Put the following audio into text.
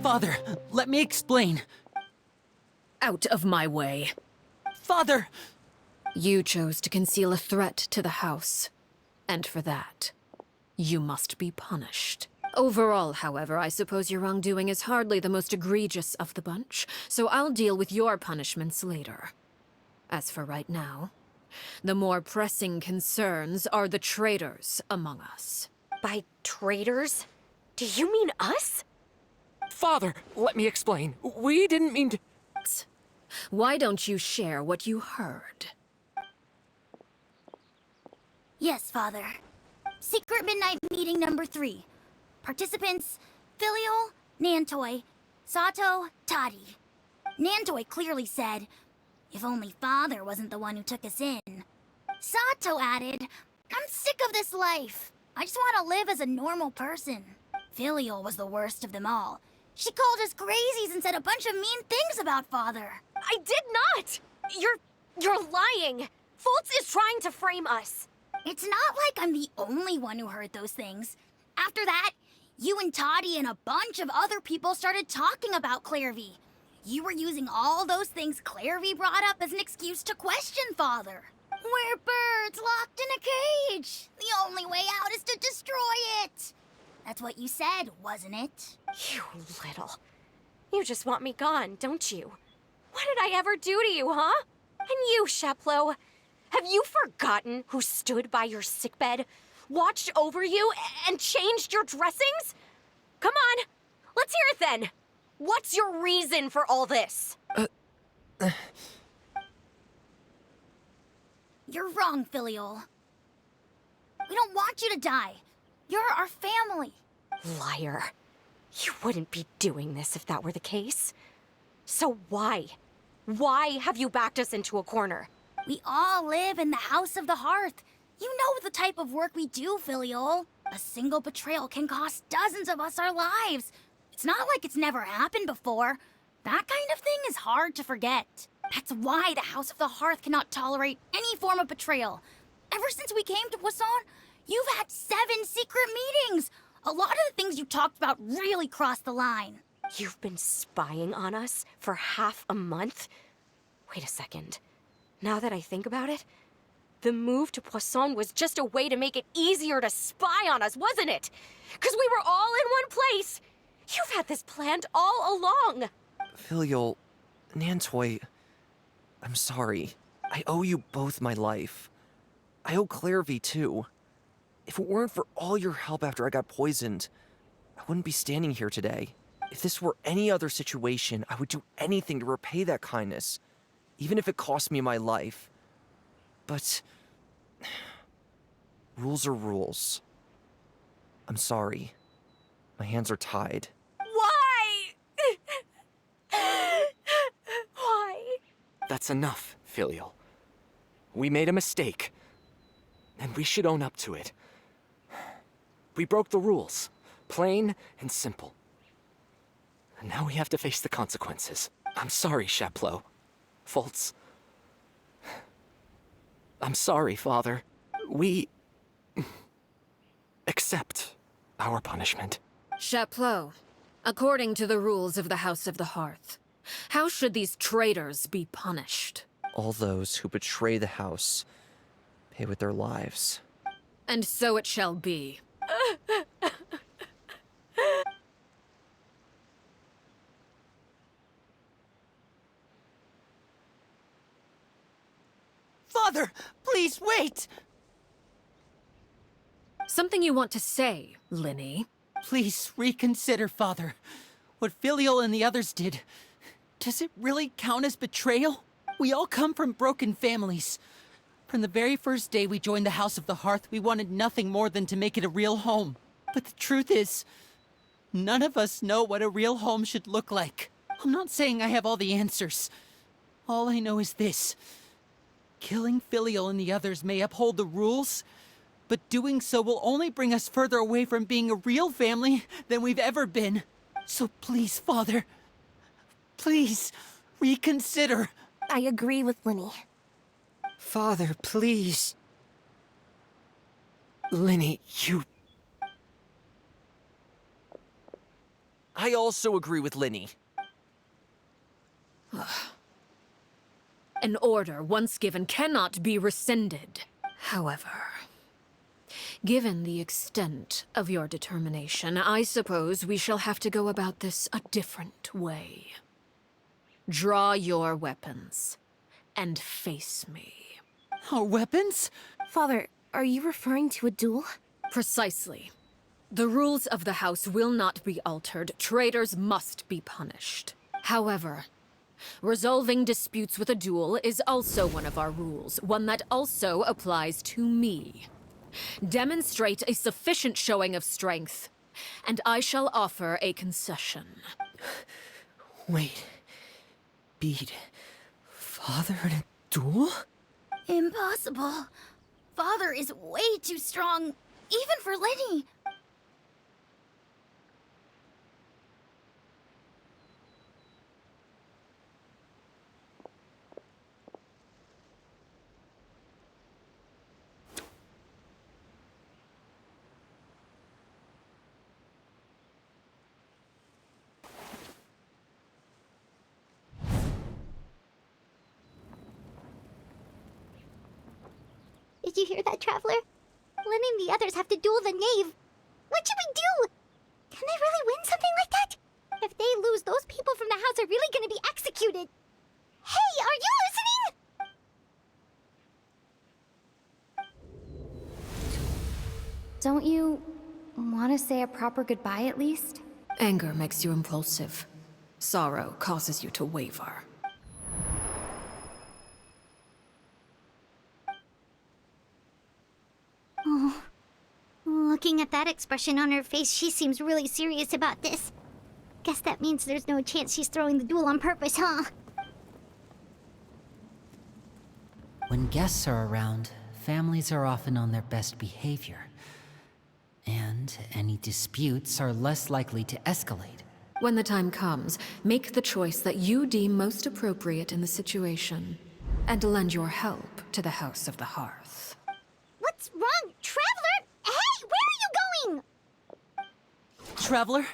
Father, let me explain. Out of my way. Father! You chose to conceal a threat to the house. And for that, you must be punished. Overall, however, I suppose your wrongdoing is hardly the most egregious of the bunch, so I'll deal with your punishments later. As for right now, the more pressing concerns are the traitors among us. By traitors? Do you mean us? Father, let me explain. We didn't mean to... Why don't you share what you heard? Yes, Father. Secret Midnight Meeting number 3. Participants, Filial, Nantoi, Sato, Toddy. Nantoi clearly said, if only Father wasn't the one who took us in. Sato added, I'm sick of this life. I just want to live as a normal person. Filial was the worst of them all. She called us crazies and said a bunch of mean things about Father. I did not! You're lying! Foltz is trying to frame us. It's not like I'm the only one who heard those things. After that, you and Toddy and a bunch of other people started talking about Clairvy. You were using all those things Clairvy brought up as an excuse to question Father. We're birds locked in a cage. The only way out is to destroy it. That's what you said, wasn't it? You little... You just want me gone, don't you? What did I ever do to you, huh? And you, Sheplo, have you forgotten who stood by your sickbed, watched over you, and changed your dressings? Come on, let's hear it then. What's your reason for all this? You're wrong, Filial. We don't want you to die. You're our family. Liar. You wouldn't be doing this if that were the case. So why? Why have you backed us into a corner? We all live in the House of the Hearth. You know the type of work we do, Filial. A single betrayal can cost dozens of us our lives. It's not like it's never happened before. That kind of thing is hard to forget. That's why the House of the Hearth cannot tolerate any form of betrayal. Ever since we came to Poisson, you've had 7 secret meetings. A lot of the things you talked about really crossed the line. You've been spying on us for half a month? Wait a second. Now that I think about it, the move to Poisson was just a way to make it easier to spy on us, wasn't it? Because we were all in one place. You've had this planned all along. Filial, Nantoi, I'm sorry. I owe you both my life. I owe Clairvy too. If it weren't for all your help after I got poisoned, I wouldn't be standing here today. If this were any other situation, I would do anything to repay that kindness, even if it cost me my life. But rules are rules. I'm sorry. My hands are tied. Why? Why? That's enough, Filial. We made a mistake, and we should own up to it. We broke the rules, plain and simple. And now we have to face the consequences. I'm sorry, Chapleau. Foltz. I'm sorry, Father. We... accept our punishment. Chapleau, according to the rules of the House of the Hearth, how should these traitors be punished? All those who betray the house pay with their lives. And so it shall be. Father, please wait! Something you want to say, Lyney? Please reconsider, Father. What Filial and the others did, does it really count as betrayal? We all come from broken families. From the very first day we joined the House of the Hearth, we wanted nothing more than to make it a real home. But the truth is, none of us know what a real home should look like. I'm not saying I have all the answers. All I know is this. Killing Filial and the others may uphold the rules, but doing so will only bring us further away from being a real family than we've ever been. So please, Father, please, reconsider. I agree with Lyney. Father, please. Lyney, you... I also agree with Lyney. An order once given cannot be rescinded. However, given the extent of your determination, I suppose we shall have to go about this a different way. Draw your weapons and face me. Our weapons? Father, are you referring to a duel? Precisely. The rules of the house will not be altered. Traitors must be punished. However, resolving disputes with a duel is also one of our rules, one that also applies to me. Demonstrate a sufficient showing of strength, and I shall offer a concession. Wait. Beat Father in a duel? Impossible. Father is way too strong, even for Lyney. Did you hear that, Traveler? Lyney and the others have to duel the knave. What should we do? Can they really win something like that? If they lose, those people from the house are really gonna be executed. Hey, are you listening? Don't you want to say a proper goodbye at least? Anger makes you impulsive. Sorrow causes you to waver. Oh, looking at that expression on her face, she seems really serious about this. Guess that means there's no chance she's throwing the duel on purpose, huh? When guests are around, families are often on their best behavior. And any disputes are less likely to escalate. When the time comes, make the choice that you deem most appropriate in the situation, and lend your help to the House of the Hearth. What's wrong? Traveler! Hey, where are you going? Traveler,